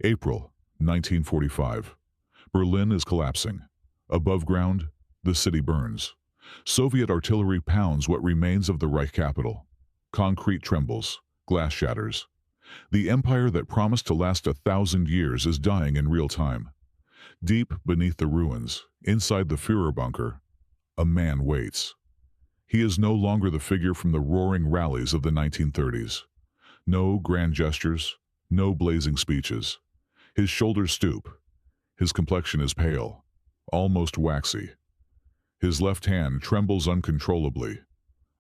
April 1945. Berlin is collapsing. Above ground, the city burns. Soviet artillery pounds what remains of the Reich capital. Concrete trembles, glass shatters. The empire that promised to last 1,000 years is dying in real time. Deep beneath the ruins, inside the Führer bunker, a man waits. He is no longer the figure from the roaring rallies of the 1930s. No grand gestures, no blazing speeches. His shoulders stoop. His complexion is pale, almost waxy. His left hand trembles uncontrollably.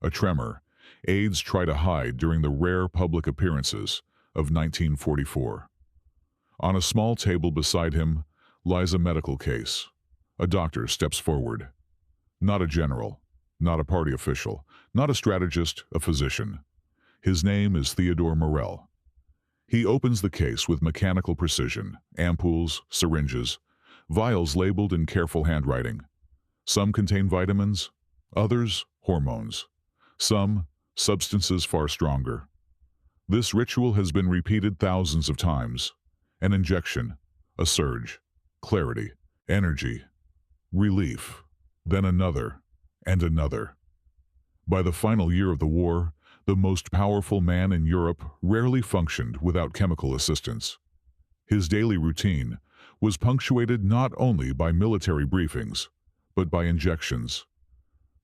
A tremor aides try to hide during the rare public appearances of 1944. On a small table beside him lies a medical case. A doctor steps forward. Not a general, not a party official, not a strategist, a physician. His name is Theodor Morell. He opens the case with mechanical precision, ampoules, syringes, vials labeled in careful handwriting. Some contain vitamins, others hormones, some substances far stronger. This ritual has been repeated thousands of times. An injection, a surge, clarity, energy, relief, then another and another. By the final year of the war, the most powerful man in Europe rarely functioned without chemical assistance. His daily routine was punctuated not only by military briefings, but by injections.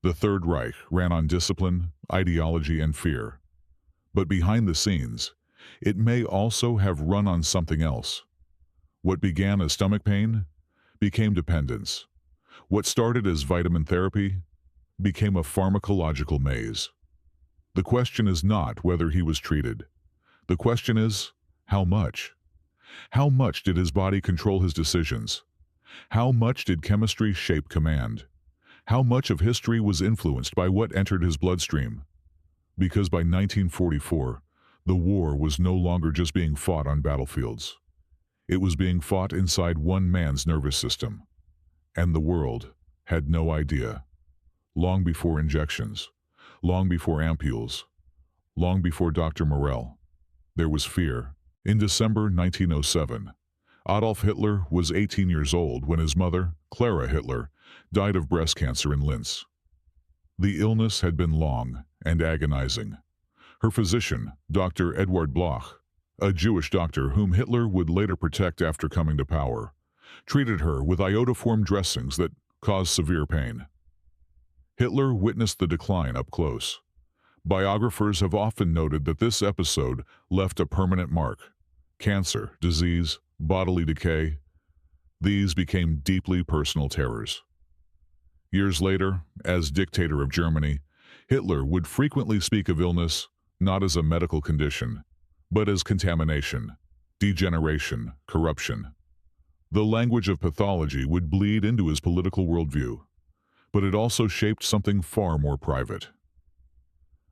The Third Reich ran on discipline, ideology, and fear. But behind the scenes, it may also have run on something else. What began as stomach pain became dependence. What started as vitamin therapy became a pharmacological maze. The question is not whether he was treated. The question is, how much? How much did his body control his decisions? How much did chemistry shape command? How much of history was influenced by what entered his bloodstream? Because by 1944, the war was no longer just being fought on battlefields. It was being fought inside one man's nervous system. And the world had no idea. Long before injections, long before ampoules, long before Dr. Morell, there was fear. In December 1907, Adolf Hitler was 18 years old when his mother, Clara Hitler, died of breast cancer in Linz. The illness had been long and agonizing. Her physician, Dr. Eduard Bloch, a Jewish doctor whom Hitler would later protect after coming to power, treated her with iodoform dressings that caused severe pain. Hitler witnessed the decline up close. Biographers have often noted that this episode left a permanent mark. Cancer, disease, bodily decay, these became deeply personal terrors. Years later, as dictator of Germany, Hitler would frequently speak of illness not as a medical condition, but as contamination, degeneration, corruption. The language of pathology would bleed into his political worldview, but it also shaped something far more private.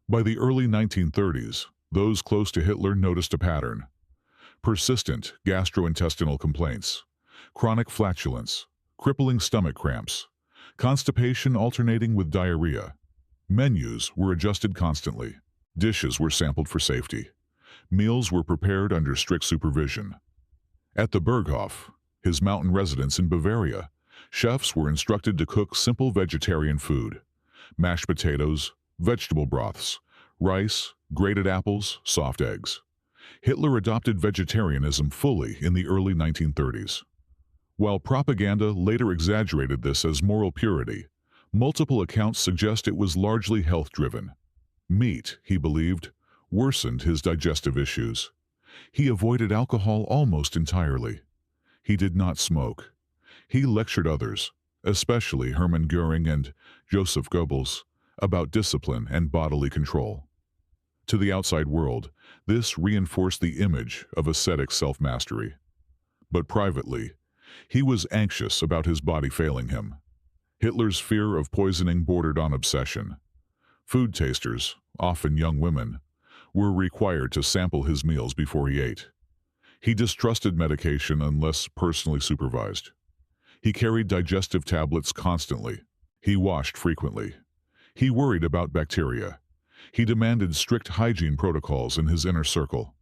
By the early 1930s, those close to Hitler noticed a pattern. Persistent gastrointestinal complaints, chronic flatulence, crippling stomach cramps, constipation alternating with diarrhea. Menus were adjusted constantly. Dishes were sampled for safety. Meals were prepared under strict supervision. At the Berghof, his mountain residence in Bavaria, chefs were instructed to cook simple vegetarian food: mashed potatoes, vegetable broths, rice, grated apples, soft eggs. Hitler adopted vegetarianism fully in the early 1930s. While propaganda later exaggerated this as moral purity, multiple accounts suggest it was largely health-driven. Meat, he believed, worsened his digestive issues. He avoided alcohol almost entirely. He did not smoke. He lectured others, especially Hermann Göring and Joseph Goebbels, about discipline and bodily control. To the outside world, this reinforced the image of ascetic self-mastery. But privately, he was anxious about his body failing him. Hitler's fear of poisoning bordered on obsession. Food tasters, often young women, were required to sample his meals before he ate. He distrusted medication unless personally supervised. He carried digestive tablets constantly. He washed frequently. He worried about bacteria. He demanded strict hygiene protocols in his inner circle.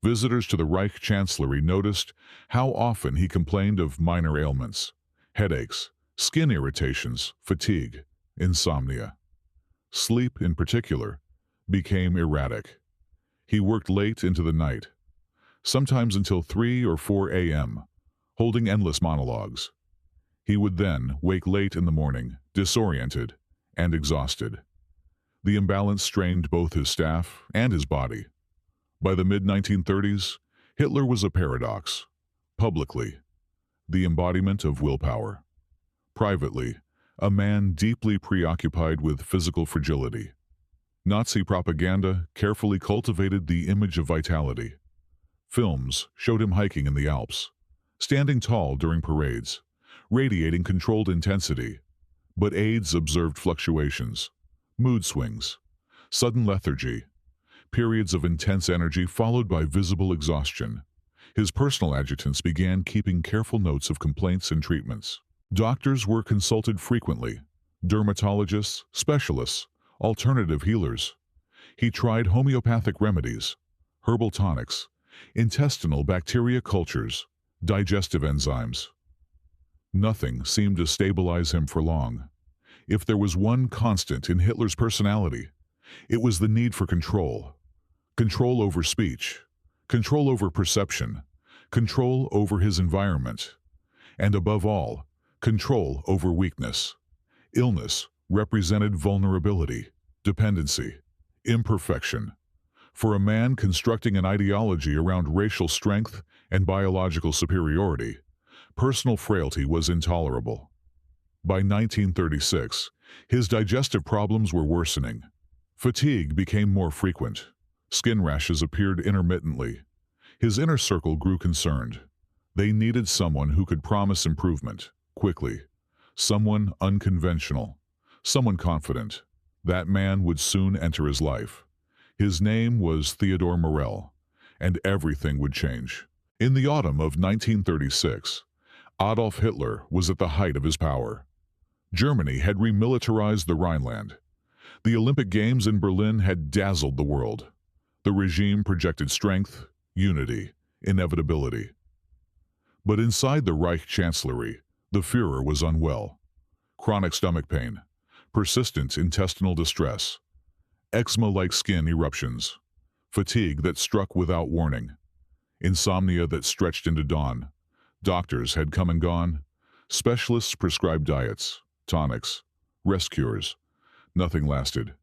Visitors to the Reich Chancellery noticed how often he complained of minor ailments, headaches, skin irritations, fatigue, insomnia. Sleep, in particular, became erratic. He worked late into the night, sometimes until 3 or 4 a.m., holding endless monologues. He would then wake late in the morning, disoriented and exhausted. The imbalance strained both his staff and his body. By the mid-1930s, Hitler was a paradox. Publicly, the embodiment of willpower. Privately, a man deeply preoccupied with physical fragility. Nazi propaganda carefully cultivated the image of vitality. Films showed him hiking in the Alps, standing tall during parades, radiating controlled intensity. But aides observed fluctuations, mood swings, sudden lethargy, periods of intense energy followed by visible exhaustion. His personal adjutants began keeping careful notes of complaints and treatments. Doctors were consulted frequently, dermatologists, specialists, alternative healers. He tried homeopathic remedies, herbal tonics, intestinal bacteria cultures, digestive enzymes. Nothing seemed to stabilize him for long. If there was one constant in Hitler's personality, it was the need for control. Control over speech, control over perception, control over his environment, and above all, control over weakness. Illness represented vulnerability, dependency, imperfection. For a man constructing an ideology around racial strength and biological superiority, personal frailty was intolerable. By 1936, his digestive problems were worsening. Fatigue became more frequent. Skin rashes appeared intermittently. His inner circle grew concerned. They needed someone who could promise improvement, quickly. Someone unconventional. Someone confident. That man would soon enter his life. His name was Theodor Morell, and everything would change. In the autumn of 1936, Adolf Hitler was at the height of his power. Germany had remilitarized the Rhineland. The Olympic Games in Berlin had dazzled the world. The regime projected strength, unity, inevitability. But inside the Reich Chancellery, the Führer was unwell. Chronic stomach pain, persistent intestinal distress, eczema-like skin eruptions, fatigue that struck without warning, insomnia that stretched into dawn. Doctors had come and gone. Specialists prescribed diets, tonics, rest cures. Nothing lasted.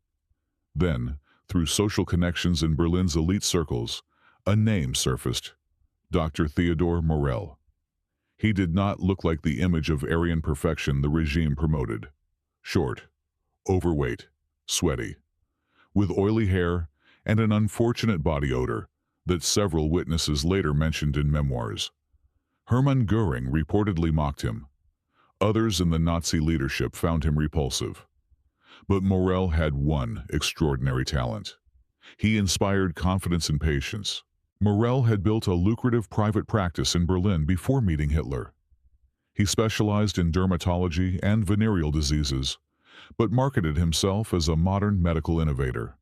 Then, through social connections in Berlin's elite circles, a name surfaced: Dr. Theodor Morell. He did not look like the image of Aryan perfection the regime promoted. Short, overweight, sweaty, with oily hair and an unfortunate body odor that several witnesses later mentioned in memoirs. Hermann Göring reportedly mocked him. Others in the Nazi leadership found him repulsive. But Morell had one extraordinary talent. He inspired confidence and patience. Morell had built a lucrative private practice in Berlin before meeting Hitler. He specialized in dermatology and venereal diseases, but marketed himself as a modern medical innovator.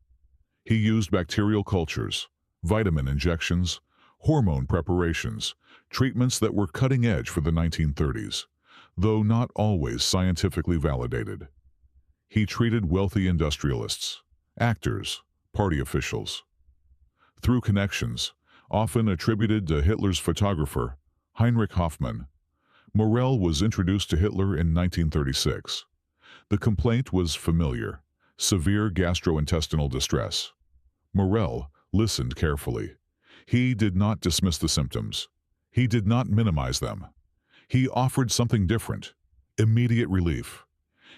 He used bacterial cultures, vitamin injections, hormone preparations, treatments that were cutting edge for the 1930s, though not always scientifically validated. He treated wealthy industrialists, actors, party officials. Through connections, often attributed to Hitler's photographer, Heinrich Hoffmann, Morell was introduced to Hitler in 1936. The complaint was familiar: severe gastrointestinal distress. Morell listened carefully. He did not dismiss the symptoms. He did not minimize them. He offered something different: immediate relief.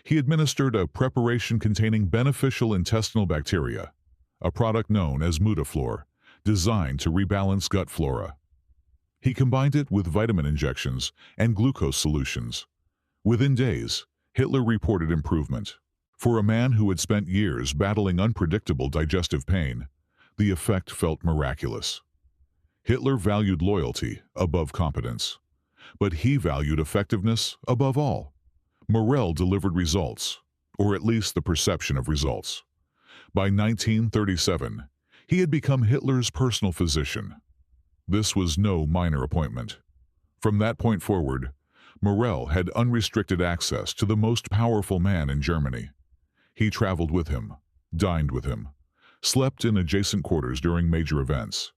He administered a preparation containing beneficial intestinal bacteria, a product known as Mutaflor, designed to rebalance gut flora. He combined it with vitamin injections and glucose solutions. Within days, Hitler reported improvement. For a man who had spent years battling unpredictable digestive pain, the effect felt miraculous. Hitler valued loyalty above competence, but he valued effectiveness above all. Morell delivered results, or at least the perception of results. By 1937, he had become Hitler's personal physician. This was no minor appointment. From that point forward, Morell had unrestricted access to the most powerful man in Germany. He traveled with him, dined with him, slept in adjacent quarters during major events.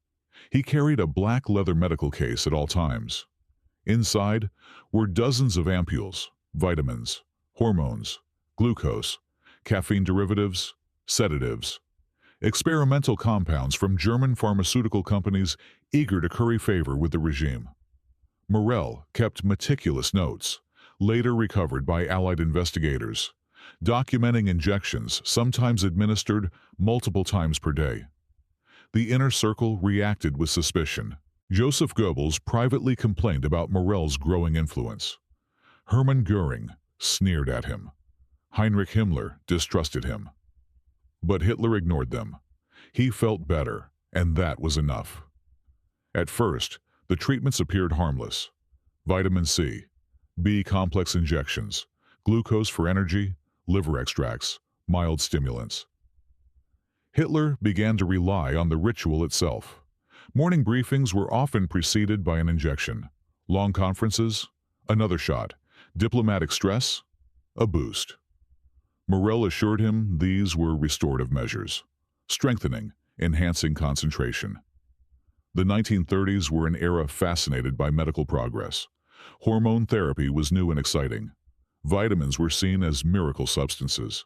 He carried a black leather medical case at all times. Inside were dozens of ampules, vitamins, hormones, glucose, caffeine derivatives, sedatives, experimental compounds from German pharmaceutical companies eager to curry favor with the regime. Morell kept meticulous notes, later recovered by Allied investigators, documenting injections sometimes administered multiple times per day. The inner circle reacted with suspicion. Joseph Goebbels privately complained about Morell's growing influence. Hermann Göring sneered at him. Heinrich Himmler distrusted him. But Hitler ignored them. He felt better, and that was enough. At first, the treatments appeared harmless. Vitamin C, B-complex injections, glucose for energy, liver extracts, mild stimulants. Hitler began to rely on the ritual itself. Morning briefings were often preceded by an injection. Long conferences, another shot. Diplomatic stress, a boost. Morell assured him these were restorative measures, strengthening, enhancing concentration. The 1930s were an era fascinated by medical progress. Hormone therapy was new and exciting. Vitamins were seen as miracle substances.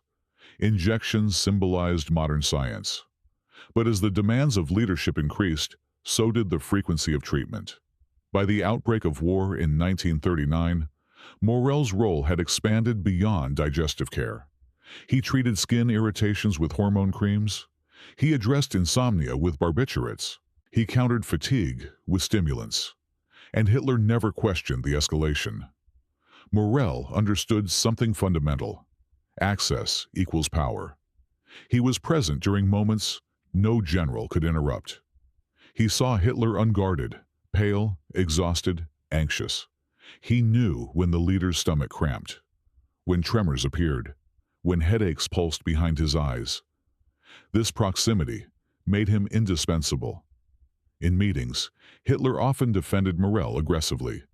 Injections symbolized modern science. But as the demands of leadership increased, so did the frequency of treatment. By the outbreak of war in 1939, Morell's role had expanded beyond digestive care. He treated skin irritations with hormone creams. He addressed insomnia with barbiturates. He countered fatigue with stimulants. And Hitler never questioned the escalation. Morell understood something fundamental. Access equals power. He was present during moments no general could interrupt. He saw Hitler unguarded, pale, exhausted, anxious. He knew when the leader's stomach cramped, when tremors appeared, when headaches pulsed behind his eyes. This proximity made him indispensable. In meetings, Hitler often defended Morell aggressively.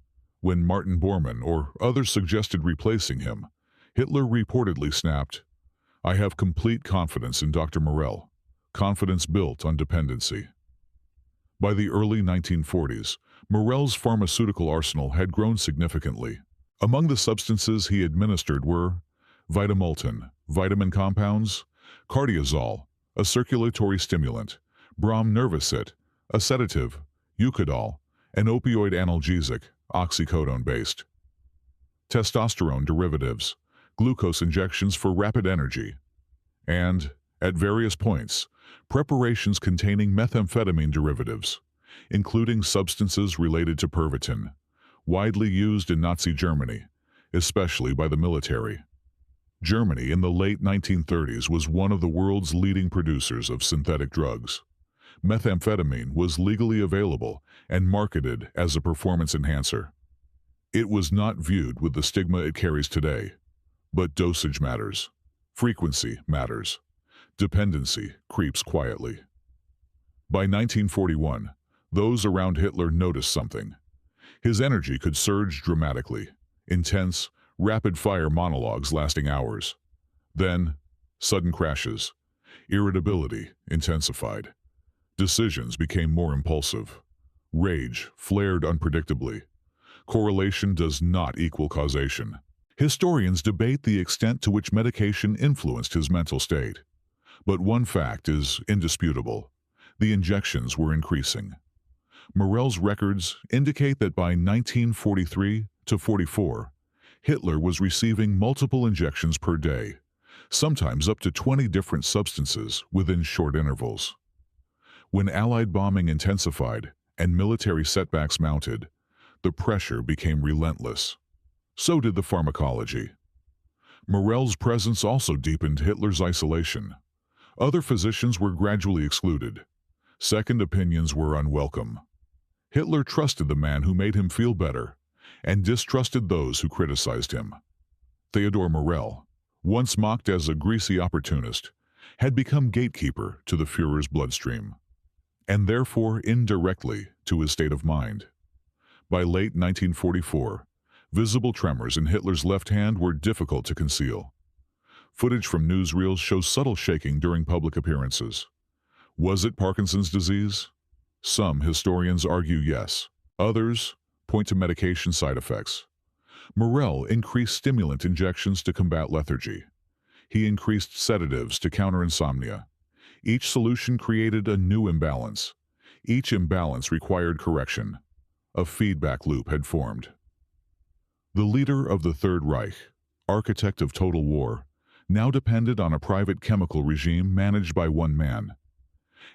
When Martin Bormann or others suggested replacing him, Hitler reportedly snapped, "I have complete confidence in Dr. Morell, confidence built on dependency." By the early 1940s, Morell's pharmaceutical arsenal had grown significantly. Among the substances he administered were Vitamultin, vitamin compounds, cardiazol, a circulatory stimulant, bromnervicet, a sedative, Eucadol, an opioid analgesic, oxycodone-based, testosterone derivatives, glucose injections for rapid energy, and, at various points, preparations containing methamphetamine derivatives, including substances related to Pervitin, widely used in Nazi Germany, especially by the military. Germany in the late 1930s was one of the world's leading producers of synthetic drugs. Methamphetamine was legally available and marketed as a performance enhancer. It was not viewed with the stigma it carries today, but dosage matters. Frequency matters. Dependency creeps quietly. By 1941, those around Hitler noticed something. His energy could surge dramatically, intense, rapid-fire monologues lasting hours. Then, sudden crashes. Irritability intensified. Decisions became more impulsive. Rage flared unpredictably. Correlation does not equal causation. Historians debate the extent to which medication influenced his mental state. But one fact is indisputable. The injections were increasing. Morell's records indicate that by 1943 to 44, Hitler was receiving multiple injections per day, sometimes up to 20 different substances within short intervals. When Allied bombing intensified and military setbacks mounted, the pressure became relentless. So did the pharmacology. Morell's presence also deepened Hitler's isolation. Other physicians were gradually excluded. Second opinions were unwelcome. Hitler trusted the man who made him feel better and distrusted those who criticized him. Theodor Morell, once mocked as a greasy opportunist, had become gatekeeper to the Führer's bloodstream. and therefore indirectly to his state of mind. By late 1944, visible tremors in Hitler's left hand were difficult to conceal. Footage from newsreels shows subtle shaking during public appearances. Was it Parkinson's disease? Some historians argue yes. Others point to medication side effects. Morell increased stimulant injections to combat lethargy. He increased sedatives to counter insomnia. Each solution created a new imbalance. Each imbalance required correction. A feedback loop had formed. The leader of the Third Reich, architect of total war, now depended on a private chemical regime managed by one man.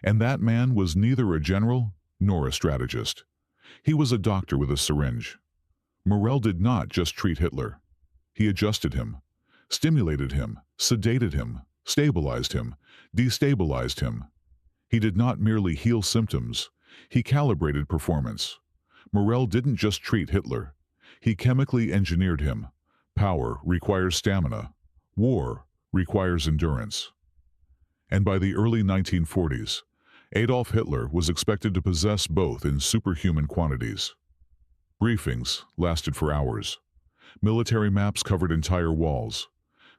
And that man was neither a general nor a strategist. He was a doctor with a syringe. Morell did not just treat Hitler. He adjusted him, stimulated him, sedated him, stabilized him, destabilized him. He did not merely heal symptoms, he calibrated performance. Morell didn't just treat Hitler. He chemically engineered him. Power requires stamina. War requires endurance. And by the early 1940s, Adolf Hitler was expected to possess both in superhuman quantities. Briefings lasted for hours. Military maps covered entire walls.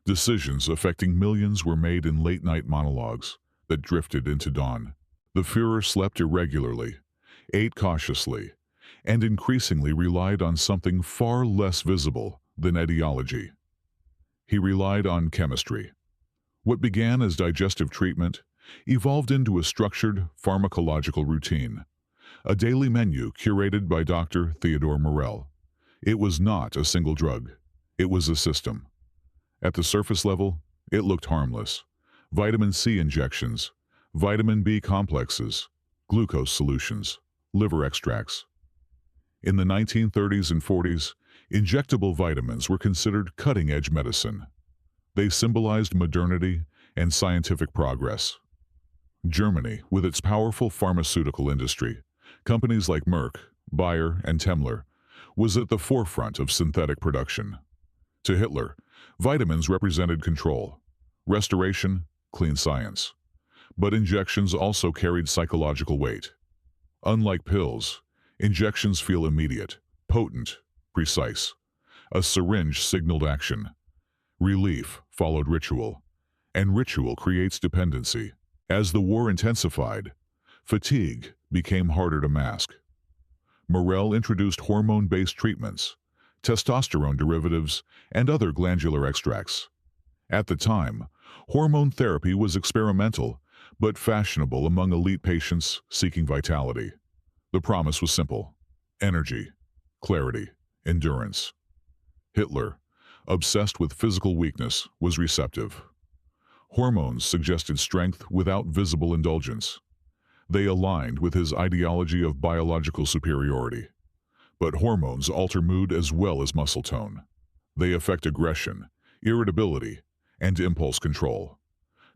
Decisions affecting millions were made in late-night monologues that drifted into dawn. The Führer slept irregularly, ate cautiously, and increasingly relied on something far less visible than ideology. He relied on chemistry. What began as digestive treatment evolved into a structured pharmacological routine, a daily menu curated by Dr. Theodor Morell. It was not a single drug. It was a system. At the surface level, it looked harmless. Vitamin C injections, vitamin B complexes, glucose solutions, liver extracts. In the 1930s and 40s, injectable vitamins were considered cutting-edge medicine. They symbolized modernity and scientific progress. Germany, with its powerful pharmaceutical industry, companies like Merck, Bayer, and Temmler, was at the forefront of synthetic production. To Hitler, vitamins represented control, restoration, clean science. But injections also carried psychological weight. Unlike pills, injections feel immediate, potent, precise. A syringe signaled action. Relief followed ritual, and ritual creates dependency. As the war intensified, fatigue became harder to mask. Morell introduced hormone-based treatments, testosterone derivatives, and other glandular extracts. At the time, hormone therapy was experimental, but fashionable among elite patients seeking vitality. The promise was simple: energy, clarity, endurance. Hitler, obsessed with physical weakness, was receptive. Hormones suggested strength without visible indulgence. They aligned with his ideology of biological superiority. But hormones alter mood as well as muscle tone. They affect aggression, irritability, and impulse control.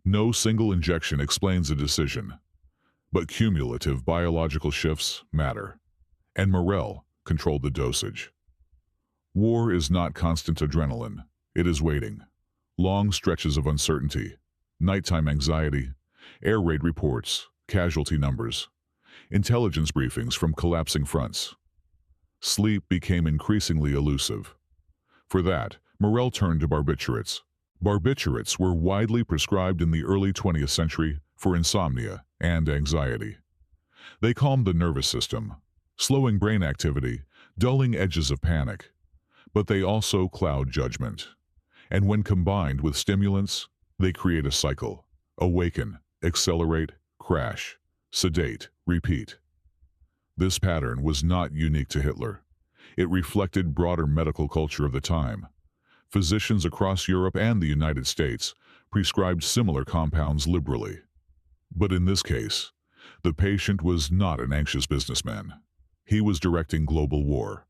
No single injection explains a decision, but cumulative biological shifts matter. And Morell controlled the dosage. War is not constant adrenaline. It is waiting. Long stretches of uncertainty, nighttime anxiety, air raid reports, casualty numbers, intelligence briefings from collapsing fronts. Sleep became increasingly elusive. For that, Morell turned to barbiturates. Barbiturates were widely prescribed in the early 20th century for insomnia and anxiety. They calmed the nervous system, slowing brain activity, dulling edges of panic. But they also cloud judgment. And when combined with stimulants, they create a cycle: awaken, accelerate, crash, sedate, repeat. This pattern was not unique to Hitler. It reflected broader medical culture of the time. Physicians across Europe and the United States prescribed similar compounds liberally. But in this case, the patient was not an anxious businessman. He was directing global war.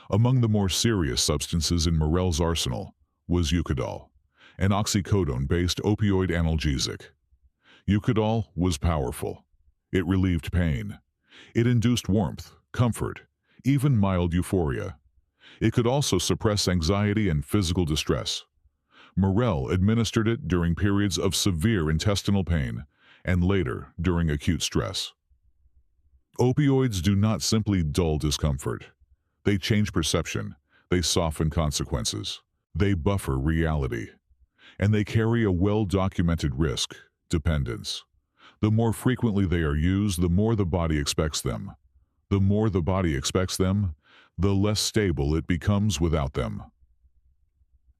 Among the more serious substances in Morell's arsenal was Eucadol, an oxycodone-based opioid analgesic. Eucadol was powerful. It relieved pain. It induced warmth, comfort, even mild euphoria. It could also suppress anxiety and physical distress. Morell administered it during periods of severe intestinal pain and later during acute stress. Opioids do not simply dull discomfort. They change perception, they soften consequences, they buffer reality, and they carry a well-documented risk, dependence. The more frequently they are used, the more the body expects them. The more the body expects them, the less stable it becomes without them.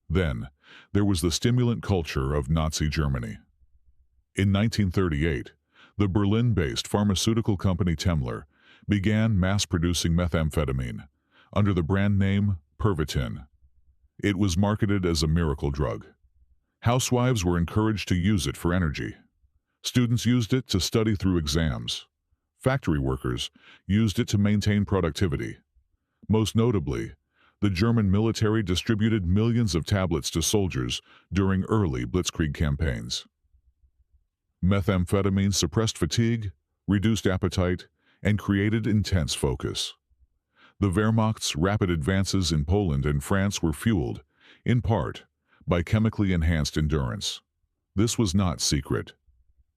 Then, there was the stimulant culture of Nazi Germany. In 1938, the Berlin-based pharmaceutical company Temmler began mass-producing methamphetamine under the brand name Pervitin. It was marketed as a miracle drug. Housewives were encouraged to use it for energy. Students used it to study through exams. Factory workers used it to maintain productivity. Most notably, the German military distributed millions of tablets to soldiers during early blitzkrieg campaigns. Methamphetamine suppressed fatigue, reduced appetite, and created intense focus. The Wehrmacht's rapid advances in Poland and France were fueled, in part, by chemically enhanced endurance. This was not secret.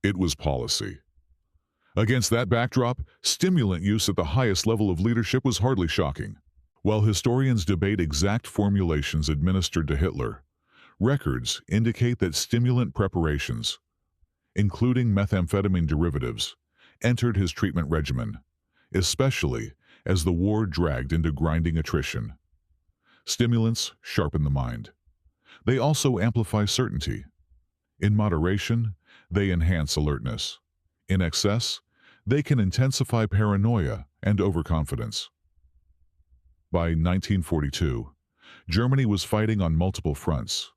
It was policy. Against that backdrop, stimulant use at the highest level of leadership was hardly shocking. While historians debate exact formulations administered to Hitler, records indicate that stimulant preparations, including methamphetamine derivatives, entered his treatment regimen, especially as the war dragged into grinding attrition. Stimulants sharpen the mind. They also amplify certainty. In moderation, they enhance alertness. In excess, they can intensify paranoia and overconfidence. By 1942, Germany was fighting on multiple fronts.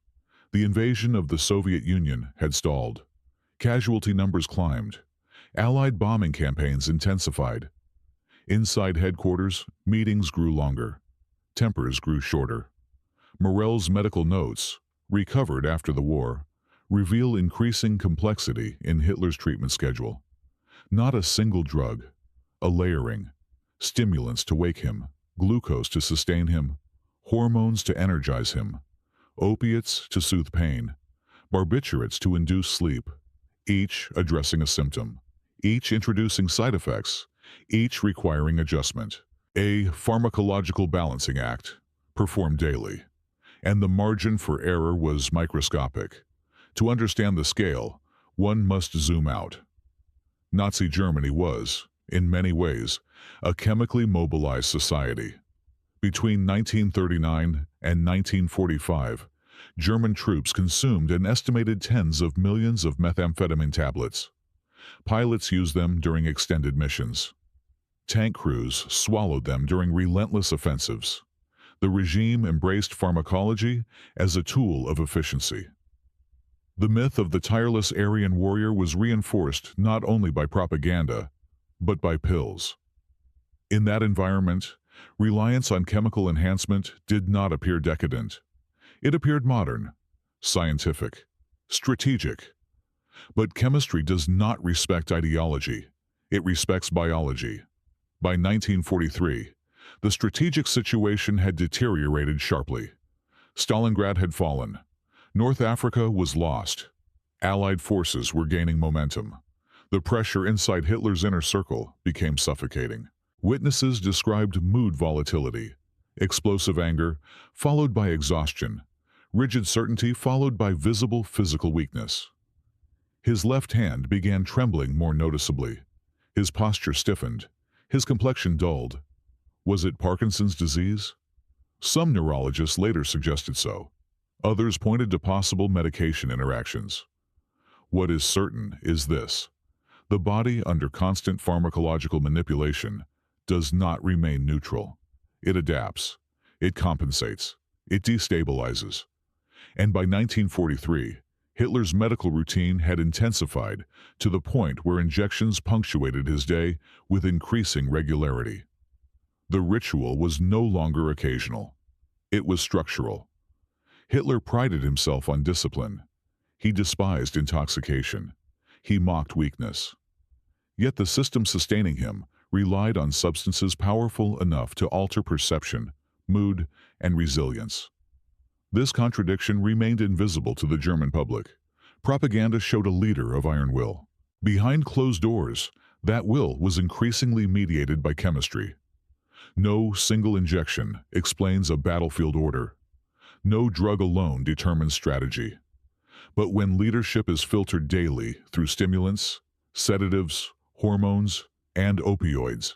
The invasion of the Soviet Union had stalled. Casualty numbers climbed. Allied bombing campaigns intensified. Inside headquarters, meetings grew longer. Tempers grew shorter. Morell's medical notes, recovered after the war, reveal increasing complexity in Hitler's treatment schedule. Not a single drug, a layering, stimulants to wake him, glucose to sustain him, hormones to energize him, opiates to soothe pain, barbiturates to induce sleep, each addressing a symptom, each introducing side effects, each requiring adjustment. A pharmacological balancing act, performed daily, and the margin for error was microscopic. To understand the scale, one must zoom out. Nazi Germany was, in many ways, a chemically mobilized society. Between 1939 and 1945, German troops consumed an estimated tens of millions of methamphetamine tablets. Pilots used them during extended missions. Tank crews swallowed them during relentless offensives. The regime embraced pharmacology as a tool of efficiency. The myth of the tireless Aryan warrior was reinforced not only by propaganda, but by pills. In that environment, reliance on chemical enhancement did not appear decadent. It appeared modern, scientific, strategic. But chemistry does not respect ideology. It respects biology. By 1943, the strategic situation had deteriorated sharply. Stalingrad had fallen. North Africa was lost. Allied forces were gaining momentum. The pressure inside Hitler's inner circle became suffocating. Witnesses described mood volatility, explosive anger, followed by exhaustion, rigid certainty followed by visible physical weakness. His left hand began trembling more noticeably. His posture stiffened. His complexion dulled. Was it Parkinson's disease? Some neurologists later suggested so. Others pointed to possible medication interactions. What is certain is this: the body, under constant pharmacological manipulation, does not remain neutral. It adapts. It compensates. It destabilizes. And by 1943, Hitler's medical routine had intensified to the point where injections punctuated his day with increasing regularity. The ritual was no longer occasional. It was structural. Hitler prided himself on discipline. He despised intoxication. He mocked weakness. Yet the system sustaining him relied on substances powerful enough to alter perception, mood, and resilience. This contradiction remained invisible to the German public. Propaganda showed a leader of iron will. Behind closed doors, That will was increasingly mediated by chemistry. No single injection explains a battlefield order. No drug alone determines strategy. But when leadership is filtered daily through stimulants, sedatives, hormones, and opioids,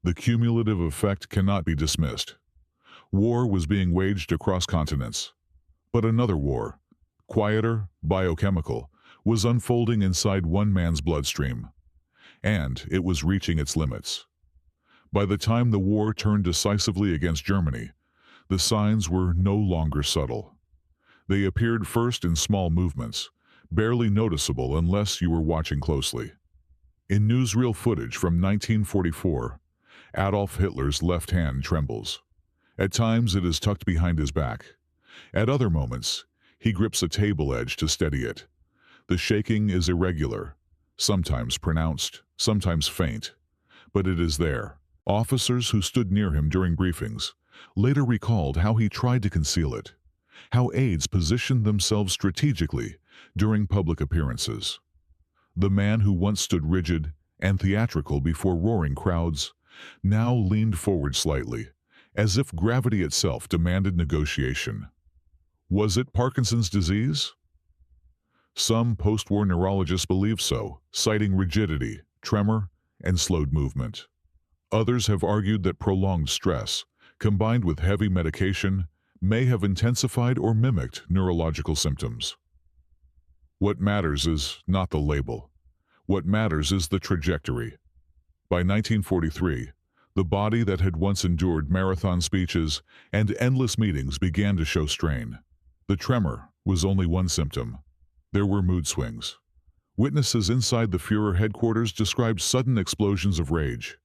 the cumulative effect cannot be dismissed. War was being waged across continents. But another war, quieter, biochemical, was unfolding inside one man's bloodstream. And it was reaching its limits. By the time the war turned decisively against Germany, the signs were no longer subtle. They appeared first in small movements, barely noticeable unless you were watching closely. In newsreel footage from 1944, Adolf Hitler's left hand trembles. At times it is tucked behind his back. At other moments, he grips a table edge to steady it. The shaking is irregular, sometimes pronounced, sometimes faint, but it is there. Officers who stood near him during briefings later recalled how he tried to conceal it, how aides positioned themselves strategically during public appearances. The man who once stood rigid and theatrical before roaring crowds now leaned forward slightly, as if gravity itself demanded negotiation. Was it Parkinson's disease? Some post-war neurologists believe so, citing rigidity, tremor, and slowed movement. Others have argued that prolonged stress, combined with heavy medication, may have intensified or mimicked neurological symptoms. What matters is not the label. What matters is the trajectory. By 1943, the body that had once endured marathon speeches and endless meetings began to show strain. The tremor was only one symptom. There were mood swings. Witnesses inside the Führer headquarters described sudden explosions of rage,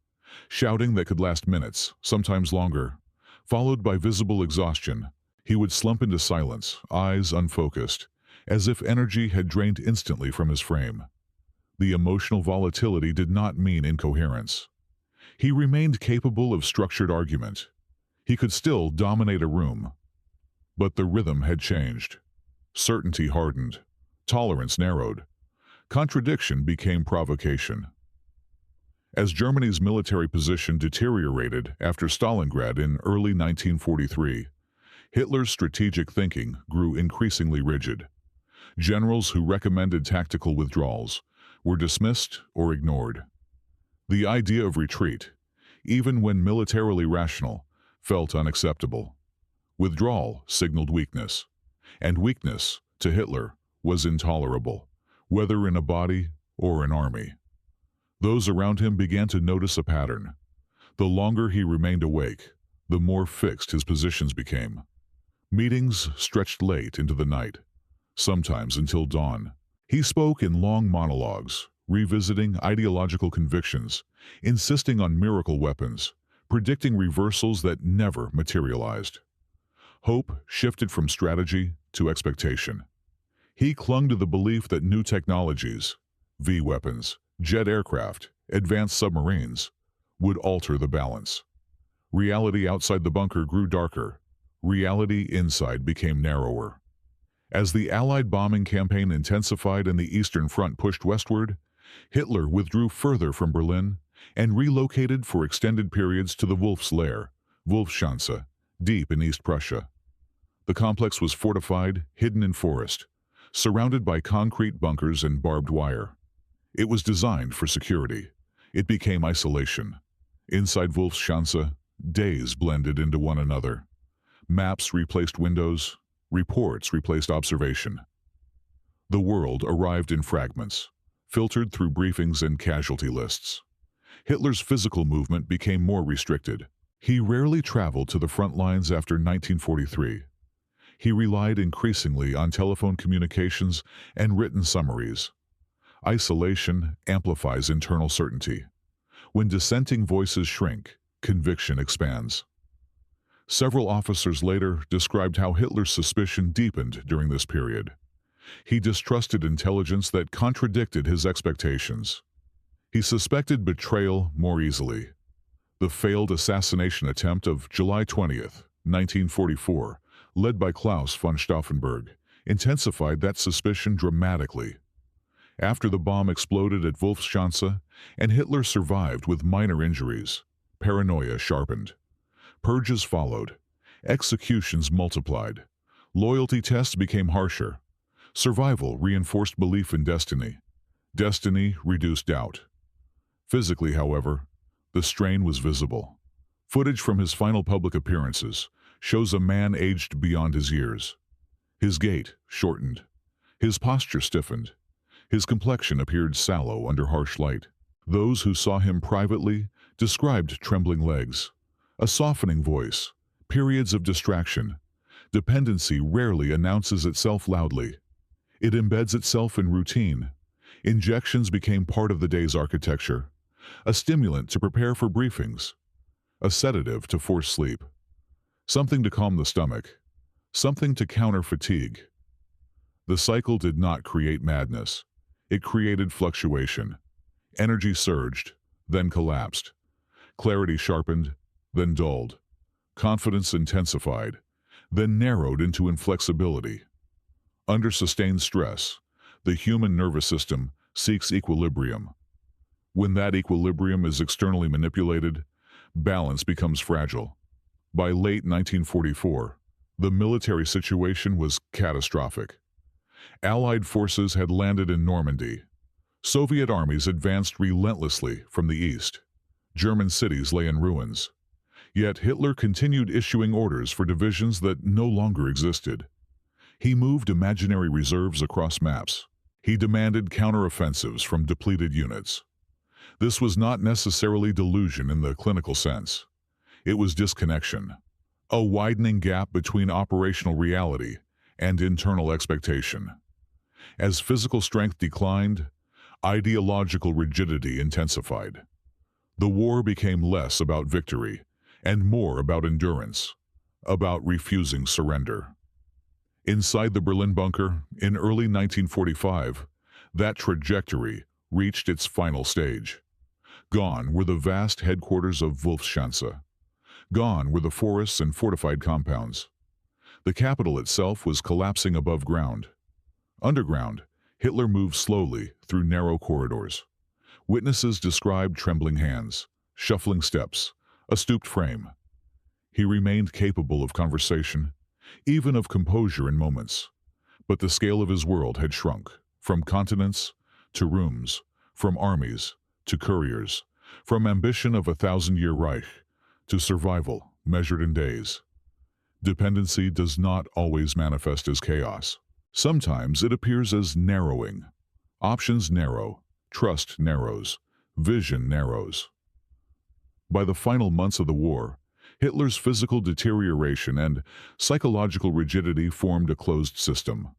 shouting that could last minutes, sometimes longer. Followed by visible exhaustion, he would slump into silence, eyes unfocused, as if energy had drained instantly from his frame. The emotional volatility did not mean incoherence. He remained capable of structured argument. He could still dominate a room. But the rhythm had changed. Certainty hardened. Tolerance narrowed. Contradiction became provocation. As Germany's military position deteriorated after Stalingrad in early 1943, Hitler's strategic thinking grew increasingly rigid. Generals who recommended tactical withdrawals were dismissed or ignored. The idea of retreat, even when militarily rational, felt unacceptable. Withdrawal signaled weakness, and weakness, to Hitler, was intolerable, whether in a body or an army. Those around him began to notice a pattern. The longer he remained awake, the more fixed his positions became. Meetings stretched late into the night, sometimes until dawn. He spoke in long monologues, revisiting ideological convictions, insisting on miracle weapons, predicting reversals that never materialized. Hope shifted from strategy to expectation. He clung to the belief that new technologies, V-weapons, jet aircraft, advanced submarines, would alter the balance. Reality outside the bunker grew darker. Reality inside became narrower. As the Allied bombing campaign intensified and the Eastern Front pushed westward, Hitler withdrew further from Berlin and relocated for extended periods to the Wolf's Lair, Wolfsschanze, deep in East Prussia. The complex was fortified, hidden in forest, surrounded by concrete bunkers and barbed wire. It was designed for security. It became isolation. Inside Wolfsschanze, days blended into one another. Maps replaced windows. Reports replaced observation. The world arrived in fragments, filtered through briefings and casualty lists. Hitler's physical movement became more restricted. He rarely traveled to the front lines after 1943. He relied increasingly on telephone communications and written summaries. Isolation amplifies internal certainty. When dissenting voices shrink, conviction expands. Several officers later described how Hitler's suspicion deepened during this period. He distrusted intelligence that contradicted his expectations. He suspected betrayal more easily. The failed assassination attempt of July 20th, 1944, led by Klaus von Stauffenberg, intensified that suspicion dramatically. After the bomb exploded at Wolfsschanze and Hitler survived with minor injuries, paranoia sharpened. Purges followed. Executions multiplied. Loyalty tests became harsher. Survival reinforced belief in destiny. Destiny reduced doubt. Physically, however, the strain was visible. Footage from his final public appearances shows a man aged beyond his years. His gait shortened. His posture stiffened. His complexion appeared sallow under harsh light. Those who saw him privately described trembling legs, a softening voice, periods of distraction. Dependency rarely announces itself loudly. It embeds itself in routine. Injections became part of the day's architecture, a stimulant to prepare for briefings, a sedative to force sleep, something to calm the stomach, something to counter fatigue. The cycle did not create madness. It created fluctuation. Energy surged, then collapsed. Clarity sharpened, then dulled. Confidence intensified, then narrowed into inflexibility. Under sustained stress, the human nervous system seeks equilibrium. When that equilibrium is externally manipulated, balance becomes fragile. By late 1944, the military situation was catastrophic. Allied forces had landed in Normandy. Soviet armies advanced relentlessly from the east. German cities lay in ruins. Yet Hitler continued issuing orders for divisions that no longer existed. He moved imaginary reserves across maps. He demanded counteroffensives from depleted units. This was not necessarily delusion in the clinical sense. It was disconnection, a widening gap between operational reality and internal expectation. As physical strength declined, ideological rigidity intensified. The war became less about victory and more about endurance, about refusing surrender. Inside the Berlin bunker, in early 1945, that trajectory reached its final stage. Gone were the vast headquarters of Wolfsschanze. Gone were the forests and fortified compounds. The capital itself was collapsing above ground. Underground, Hitler moved slowly through narrow corridors. Witnesses described trembling hands, shuffling steps, a stooped frame. He remained capable of conversation, even of composure in moments. But the scale of his world had shrunk, from continents to rooms, from armies to couriers, from ambition of a 1,000-year Reich to survival measured in days. Dependency does not always manifest as chaos. Sometimes it appears as narrowing. Options narrow, trust narrows, vision narrows. By the final months of the war, Hitler's physical deterioration and psychological rigidity formed a closed system.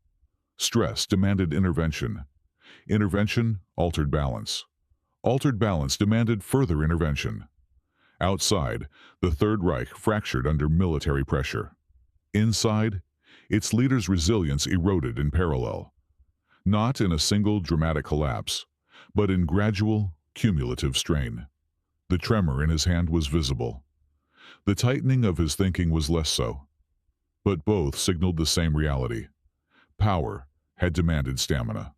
Stress demanded intervention. Intervention altered balance. Altered balance demanded further intervention. Outside, the Third Reich fractured under military pressure. Inside, its leaders' resilience eroded in parallel. Not in a single dramatic collapse, but in gradual, cumulative strain. The tremor in his hand was visible. The tightening of his thinking was less so. But both signaled the same reality. Power had demanded stamina.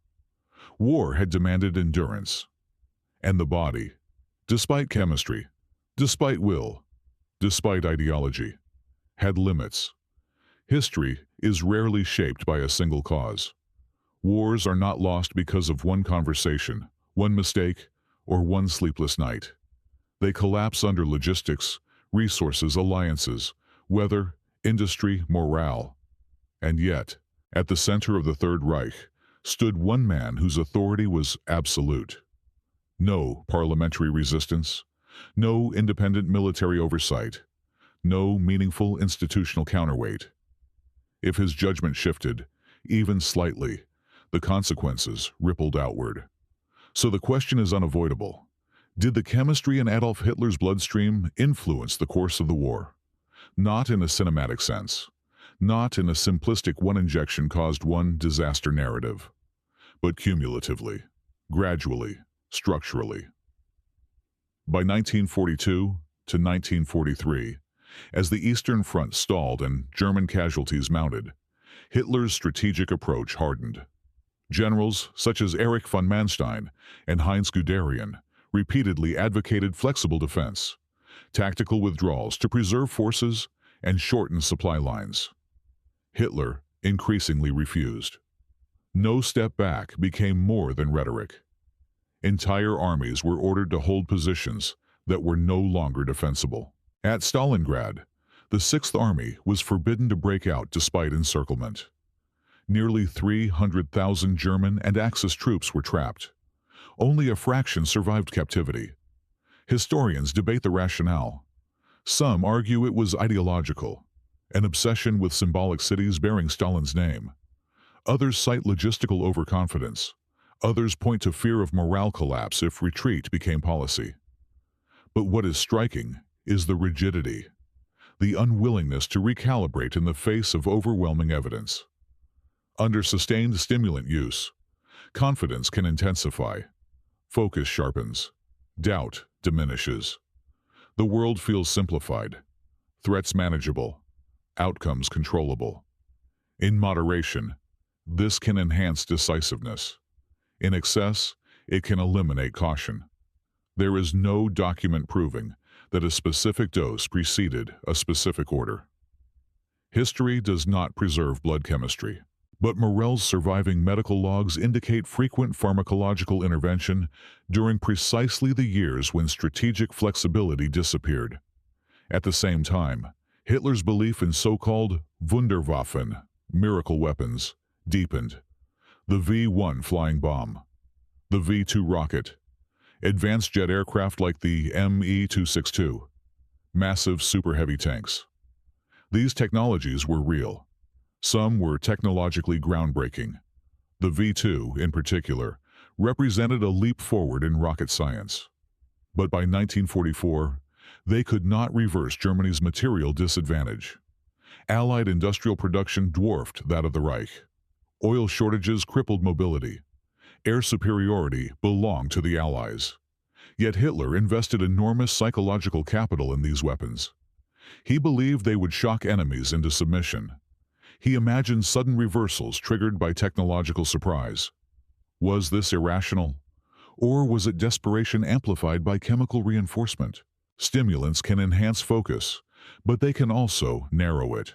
War had demanded endurance. And the body, despite chemistry, despite will, despite ideology, had limits. History is rarely shaped by a single cause. Wars are not lost because of one conversation, one mistake, or one sleepless night. They collapse under logistics, resources, alliances, weather, industry, morale. And yet, at the center of the Third Reich stood one man whose authority was absolute. No parliamentary resistance, no independent military oversight, no meaningful institutional counterweight. If his judgment shifted, even slightly, the consequences rippled outward. So the question is unavoidable. Did the chemistry in Adolf Hitler's bloodstream influence the course of the war? Not in a cinematic sense, not in a simplistic one injection caused one disaster narrative, but cumulatively, gradually, structurally. By 1942 to 1943, as the Eastern Front stalled and German casualties mounted, Hitler's strategic approach hardened. Generals such as Erich von Manstein and Heinz Guderian repeatedly advocated flexible defense, tactical withdrawals to preserve forces, and shorten supply lines. Hitler increasingly refused. No step back became more than rhetoric. Entire armies were ordered to hold positions that were no longer defensible. At Stalingrad, the Sixth Army was forbidden to break out despite encirclement. Nearly 300,000 German and Axis troops were trapped. Only a fraction survived captivity. Historians debate the rationale. Some argue it was ideological, an obsession with symbolic cities bearing Stalin's name. Others cite logistical overconfidence. Others point to fear of morale collapse if retreat became policy. But what is striking is the rigidity, the unwillingness to recalibrate in the face of overwhelming evidence. Under sustained stimulant use, confidence can intensify, focus sharpens, doubt diminishes. The world feels simplified, threats manageable, outcomes controllable. In moderation, this can enhance decisiveness. In excess, it can eliminate caution. There is no document proving that a specific dose preceded a specific order. History does not preserve blood chemistry, but Morell's surviving medical logs indicate frequent pharmacological intervention during precisely the years when strategic flexibility disappeared. At the same time, Hitler's belief in so-called Wunderwaffen, miracle weapons, deepened. The V-1 flying bomb, the V-2 rocket, advanced jet aircraft like the Me-262, massive super-heavy tanks. These technologies were real. Some were technologically groundbreaking. The V-2, in particular, represented a leap forward in rocket science. But by 1944, they could not reverse Germany's material disadvantage. Allied industrial production dwarfed that of the Reich. Oil shortages crippled mobility. Air superiority belonged to the Allies. Yet Hitler invested enormous psychological capital in these weapons. He believed they would shock enemies into submission. He imagined sudden reversals triggered by technological surprise. Was this irrational? Or was it desperation amplified by chemical reinforcement? Stimulants can enhance focus, but they can also narrow it.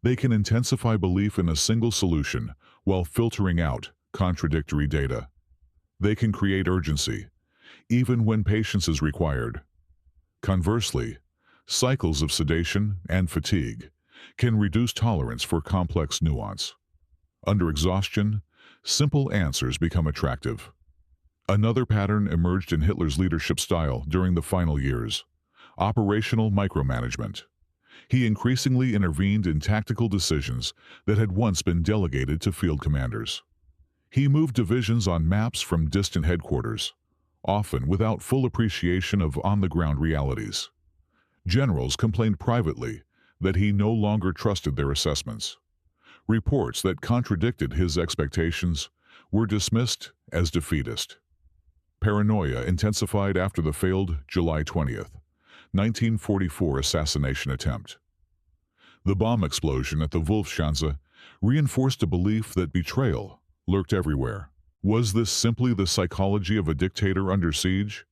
They can intensify belief in a single solution while filtering out contradictory data. They can create urgency, even when patience is required. Conversely, cycles of sedation and fatigue can reduce tolerance for complex nuance. Under exhaustion, simple answers become attractive. Another pattern emerged in Hitler's leadership style during the final years: operational micromanagement. He increasingly intervened in tactical decisions that had once been delegated to field commanders. He moved divisions on maps from distant headquarters, often without full appreciation of on-the-ground realities. Generals complained privately that he no longer trusted their assessments. Reports that contradicted his expectations were dismissed as defeatist. Paranoia intensified after the failed July 20th, 1944 assassination attempt. The bomb explosion at the Wolfsschanze reinforced a belief that betrayal lurked everywhere. Was this simply the psychology of a dictator under siege?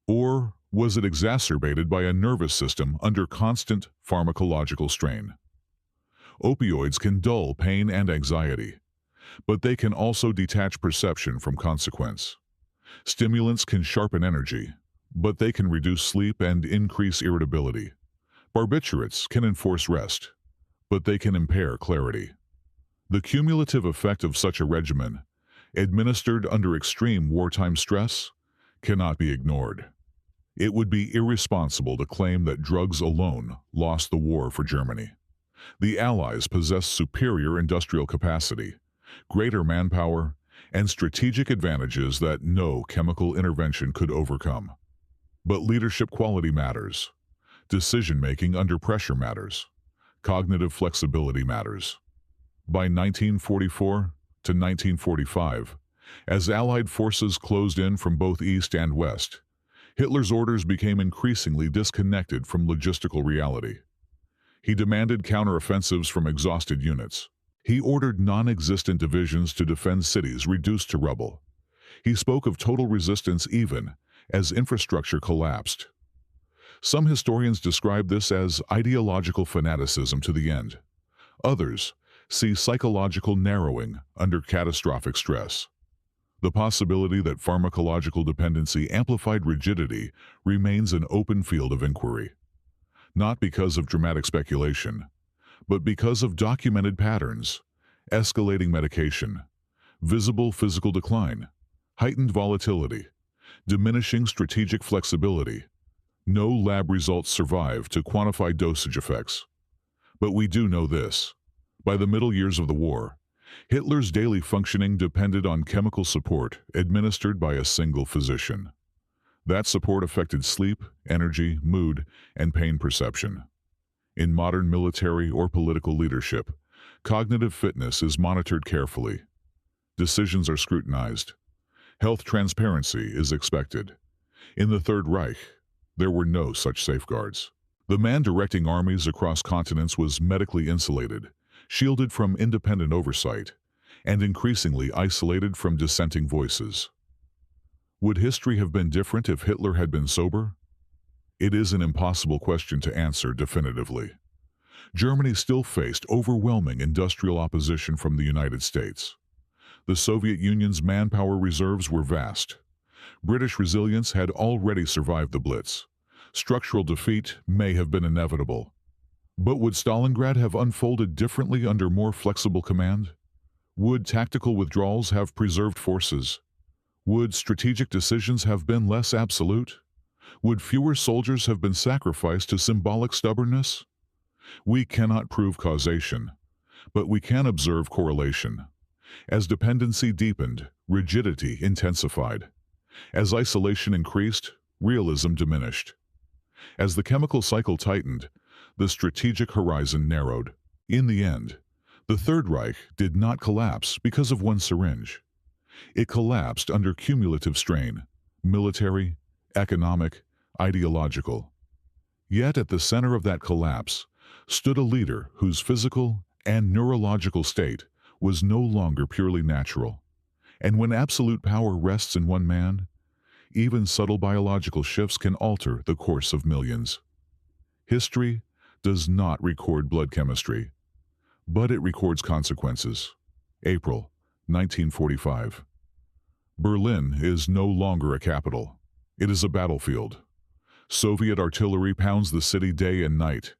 Or was it exacerbated by a nervous system under constant pharmacological strain? Opioids can dull pain and anxiety, but they can also detach perception from consequence. Stimulants can sharpen energy, but they can reduce sleep and increase irritability. Barbiturates can enforce rest, but they can impair clarity. The cumulative effect of such a regimen, administered under extreme wartime stress, cannot be ignored. It would be irresponsible to claim that drugs alone lost the war for Germany. The Allies possessed superior industrial capacity, greater manpower, and strategic advantages that no chemical intervention could overcome. But leadership quality matters. Decision-making under pressure matters. Cognitive flexibility matters. By 1944 to 1945, as Allied forces closed in from both east and west, Hitler's orders became increasingly disconnected from logistical reality. He demanded counteroffensives from exhausted units. He ordered non-existent divisions to defend cities reduced to rubble. He spoke of total resistance even as infrastructure collapsed. Some historians describe this as ideological fanaticism to the end. Others see psychological narrowing under catastrophic stress. The possibility that pharmacological dependency amplified rigidity remains an open field of inquiry, not because of dramatic speculation, but because of documented patterns: escalating medication, visible physical decline, heightened volatility, diminishing strategic flexibility. No lab results survive to quantify dosage effects. But we do know this: by the middle years of the war, Hitler's daily functioning depended on chemical support administered by a single physician. That support affected sleep, energy, mood, and pain perception. In modern military or political leadership, cognitive fitness is monitored carefully. Decisions are scrutinized. Health transparency is expected. In the Third Reich, there were no such safeguards. The man directing armies across continents was medically insulated, shielded from independent oversight, and increasingly isolated from dissenting voices. Would history have been different if Hitler had been sober? It is an impossible question to answer definitively. Germany still faced overwhelming industrial opposition from the United States. The Soviet Union's manpower reserves were vast. British resilience had already survived the Blitz. Structural defeat may have been inevitable. But would Stalingrad have unfolded differently under more flexible command? Would tactical withdrawals have preserved forces? Would strategic decisions have been less absolute? Would fewer soldiers have been sacrificed to symbolic stubbornness? We cannot prove causation, but we can observe correlation. As dependency deepened, rigidity intensified. As isolation increased, realism diminished. As the chemical cycle tightened, the strategic horizon narrowed. In the end, the Third Reich did not collapse because of one syringe. It collapsed under cumulative strain: military, economic, ideological. Yet at the center of that collapse stood a leader whose physical and neurological state was no longer purely natural. And when absolute power rests in one man, even subtle biological shifts can alter the course of millions. History does not record blood chemistry, but it records consequences. April 1945. Berlin is no longer a capital. It is a battlefield. Soviet artillery pounds the city day and night.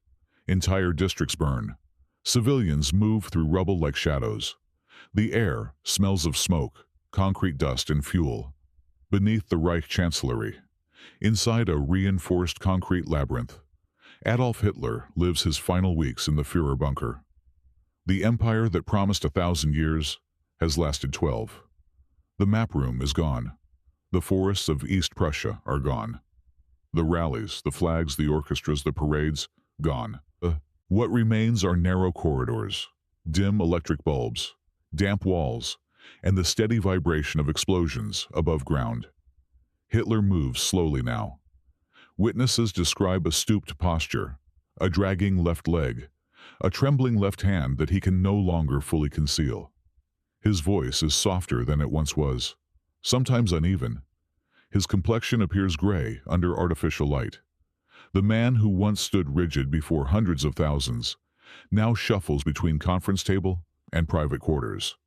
Entire districts burn. Civilians move through rubble like shadows. The air smells of smoke, concrete dust, and fuel. Beneath the Reich Chancellery, inside a reinforced concrete labyrinth, Adolf Hitler lives his final weeks in the Führer bunker. The empire that promised 1,000 years has lasted 12. The map room is gone. The forests of East Prussia are gone. The rallies, the flags, the orchestras, the parades, gone. What remains are narrow corridors, dim electric bulbs, damp walls, and the steady vibration of explosions above ground. Hitler moves slowly now. Witnesses describe a stooped posture, a dragging left leg, a trembling left hand that he can no longer fully conceal. His voice is softer than it once was, sometimes uneven. His complexion appears gray under artificial light. The man who once stood rigid before hundreds of thousands now shuffles between conference table and private quarters.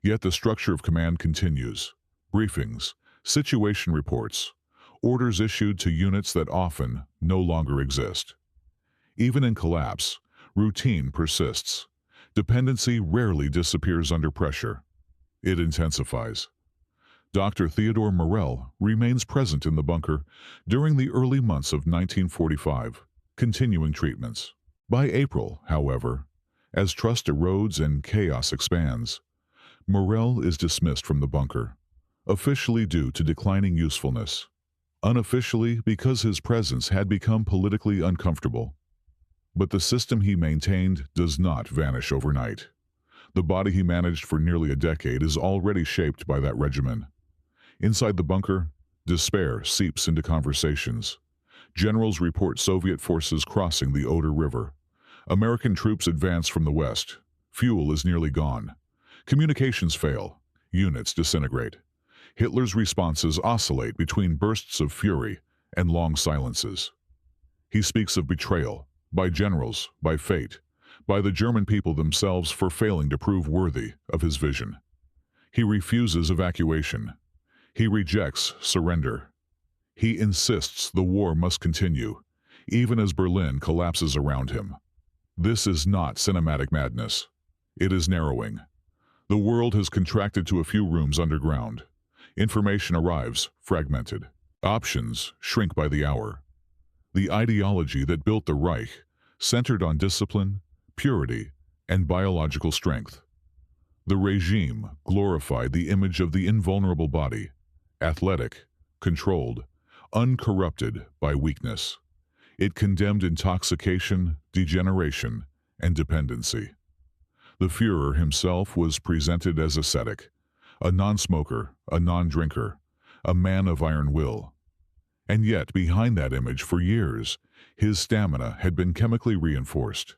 Yet the structure of command continues. Briefings, situation reports, orders issued to units that often no longer exist. Even in collapse, routine persists. Dependency rarely disappears under pressure. It intensifies. Dr. Theodor Morell remains present in the bunker during the early months of 1945, continuing treatments. By April, however, as trust erodes and chaos expands, Morell is dismissed from the bunker, officially due to declining usefulness, unofficially because his presence had become politically uncomfortable. But the system he maintained does not vanish overnight. The body he managed for nearly a decade is already shaped by that regimen. Inside the bunker, despair seeps into conversations. Generals report Soviet forces crossing the Oder River. American troops advance from the west. Fuel is nearly gone. Communications fail. Units disintegrate. Hitler's responses oscillate between bursts of fury and long silences. He speaks of betrayal, by generals, by fate, by the German people themselves for failing to prove worthy of his vision. He refuses evacuation. He rejects surrender. He insists the war must continue, even as Berlin collapses around him. This is not cinematic madness. It is narrowing. The world has contracted to a few rooms underground. Information arrives, fragmented. Options shrink by the hour. The ideology that built the Reich centered on discipline, purity, and biological strength. The regime glorified the image of the invulnerable body, athletic, controlled, uncorrupted by weakness. It condemned intoxication, degeneration, and dependency. The Führer himself was presented as ascetic, a non-smoker, a non-drinker, a man of iron will. And yet, behind that image for years, his stamina had been chemically reinforced,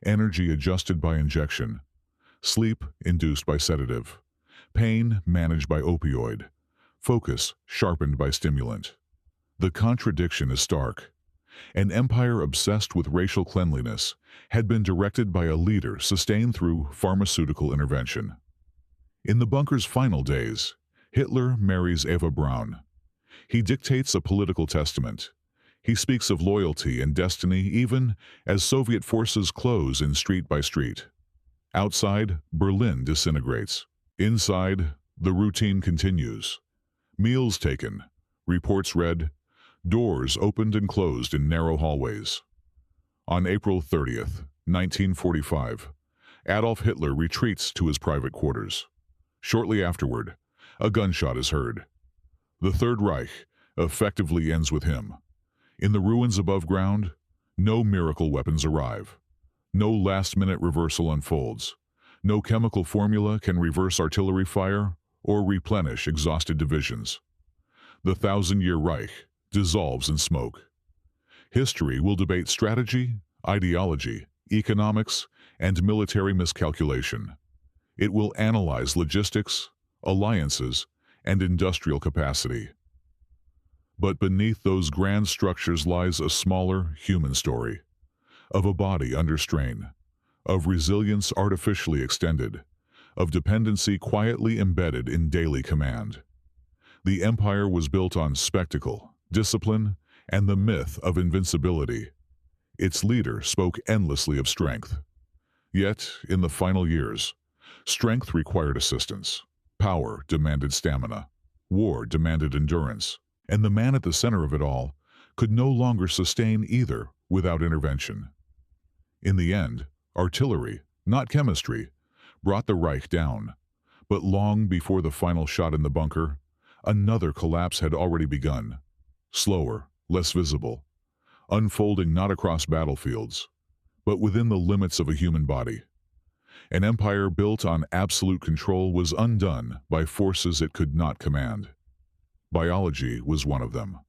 energy adjusted by injection, sleep induced by sedative, pain managed by opioid, focus sharpened by stimulant. The contradiction is stark. An empire obsessed with racial cleanliness had been directed by a leader sustained through pharmaceutical intervention. In the bunker's final days, Hitler marries Eva Braun. He dictates a political testament. He speaks of loyalty and destiny even as Soviet forces close in street by street. Outside, Berlin disintegrates. Inside, the routine continues. Meals taken, reports read, doors opened and closed in narrow hallways. On April 30th, 1945, Adolf Hitler retreats to his private quarters. Shortly afterward, a gunshot is heard. The Third Reich effectively ends with him. In the ruins above ground, no miracle weapons arrive. No last-minute reversal unfolds. No chemical formula can reverse artillery fire or replenish exhausted divisions. The 1,000-year Reich dissolves in smoke. History will debate strategy, ideology, economics, and military miscalculation. It will analyze logistics, alliances, and industrial capacity. But beneath those grand structures lies a smaller human story, of a body under strain, of resilience artificially extended, of dependency quietly embedded in daily command. The empire was built on spectacle, discipline, and the myth of invincibility. Its leader spoke endlessly of strength. Yet, in the final years, strength required assistance. Power demanded stamina. War demanded endurance. And the man at the center of it all could no longer sustain either without intervention. In the end, artillery, not chemistry, brought the Reich down. But long before the final shot in the bunker, another collapse had already begun. Slower, less visible, unfolding not across battlefields, but within the limits of a human body. An empire built on absolute control was undone by forces it could not command. Biology was one of them.